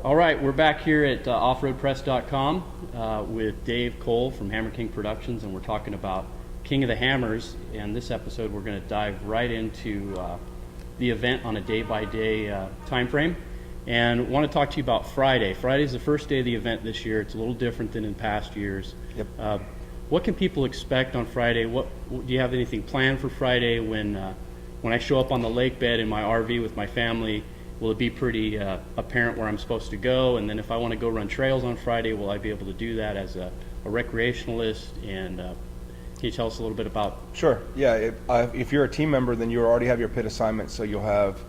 All right, we're back here at OffRoadPress.com with Dave Cole from Hammer King Productions, and we're talking about King of the Hammers. And this episode, we're going to dive right into the event on a day-by-day time frame. And want to talk to you about Friday. Friday is the first day of the event this year. It's a little different than in past years. Yep. What can people expect on Friday? Do you have anything planned for Friday when I show up on the lake bed in my RV with my family? Will it be pretty apparent where I'm supposed to go? And then if I want to go run trails on Friday, will I be able to do that as a recreationalist? And can you tell us a little bit about? Sure. Yeah. If you're a team member, then you already have your pit assignment, so you'll have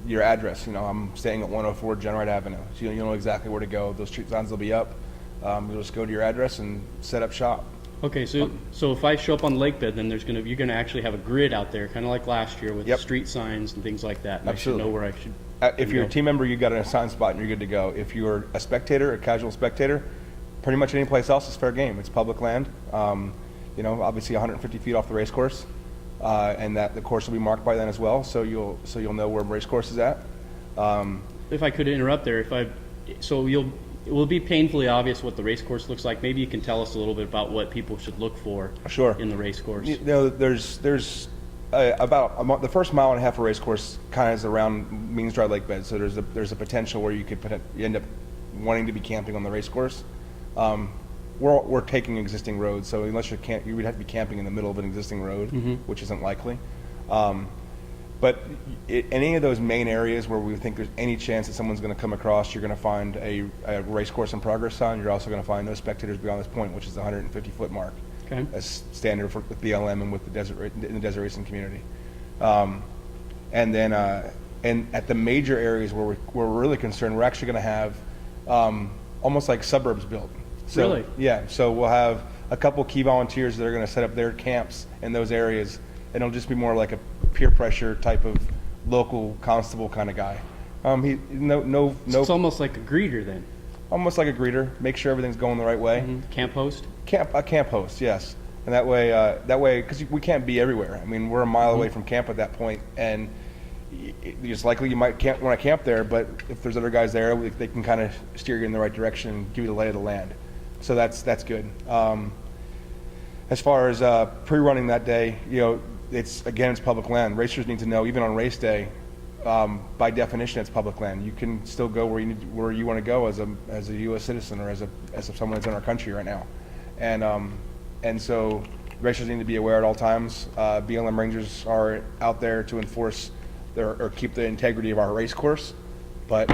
your address. You know, I'm staying at 104 Generate Avenue, so you'll know exactly where to go. Those street signs will be up. You'll just go to your address and set up shop. Okay, so if I show up on the lake bed, then you're gonna actually have a grid out there, kind of like last year with street signs and things like that. And Absolutely. I should know where I should. If you're a team member, you got an assigned spot and you're good to go. If you're a spectator, a casual spectator, pretty much any place else is fair game. It's public land. You know, obviously 150 feet off the race course, and that the course will be marked by then as well. So you'll know where the race course is at. If I could interrupt there, it will be painfully obvious what the race course looks like. Maybe you can tell us a little bit about what people should look for in the race course. You know, there's about the first mile and a half of race course kind of is around Means Dry Lake Bed. So there's a potential where you end up wanting to be camping on the race course. We're taking existing roads, so unless you would have to be camping in the middle of an existing road, which isn't likely. But any of those main areas where we think there's any chance that someone's going to come across, you're going to find a race course in progress sign. You're also going to find no spectators beyond this point, which is the 150-foot mark. Okay. As standard with BLM and with the desert racing community. And then and at the major areas where we're really concerned, we're actually going to have almost like suburbs built. So, really? Yeah. So we'll have a couple key volunteers that are going to set up their camps in those areas, and it'll just be more like a peer pressure type of local constable kind of guy. No. It's almost like a greeter then. Almost like a greeter. Make sure everything's going the right way. Camp host. A camp host, yes. And that way, because we can't be everywhere. I mean, we're a mile away from camp at that point, and it's likely you might want to camp there. But if there's other guys there, they can kind of steer you in the right direction and give you the lay of the land. So that's good. As far as pre-running that day, you know, it's public land. Racers need to know, even on race day, by definition, it's public land. You can still go where you want to go as a U.S. citizen or as someone that's in our country right now, and so racers need to be aware at all times. BLM Rangers are out there to enforce or keep the integrity of our race course, but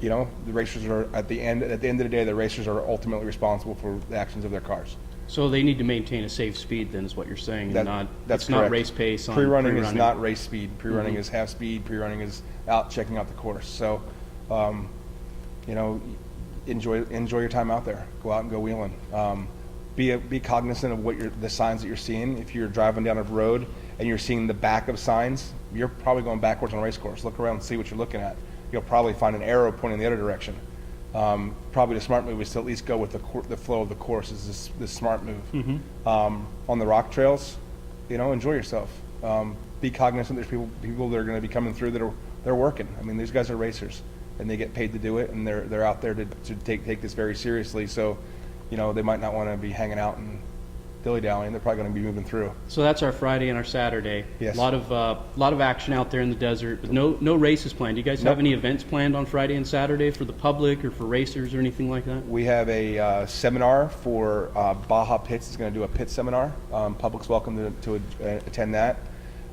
you know, the racers are at the end of the day, the racers are ultimately responsible for the actions of their cars. So they need to maintain a safe speed, then, is what you're saying. That's not race pace. Pre-running is not race speed. Pre-running is half speed. Pre-running is out checking out the course. So, you know, enjoy your time out there. Go out and go wheeling. Be cognizant of the signs that you're seeing. If you're driving down a road and you're seeing the back of signs, you're probably going backwards on a race course. Look around and see what you're looking at. You'll probably find an arrow pointing the other direction. Probably the smart move is to at least go with the flow of the course. Is this smart move. On the rock trails, you know, enjoy yourself. Be cognizant there's people that are going to be coming through that they're working. I mean, these guys are racers, and they get paid to do it, and they're out there to take this very seriously. So, you know, they might not want to be hanging out and dilly-dallying. They're probably going to be moving through. So that's our Friday and our Saturday. Yes. A lot of action out there in the desert, but no races planned. Do you guys have any events planned on Friday and Saturday for the public or for racers or anything like that? We have a seminar for Baja Pits. It's going to do a pit seminar. Public's welcome to attend that.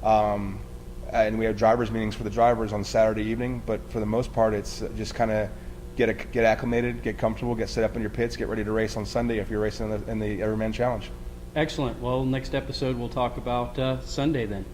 And we have drivers meetings for the drivers on Saturday evening, but for the most part, it's just kind of get acclimated, get comfortable, get set up in your pits, get ready to race on Sunday if you're racing in the Everyman Challenge. Excellent. Well, next episode we'll talk about Sunday then.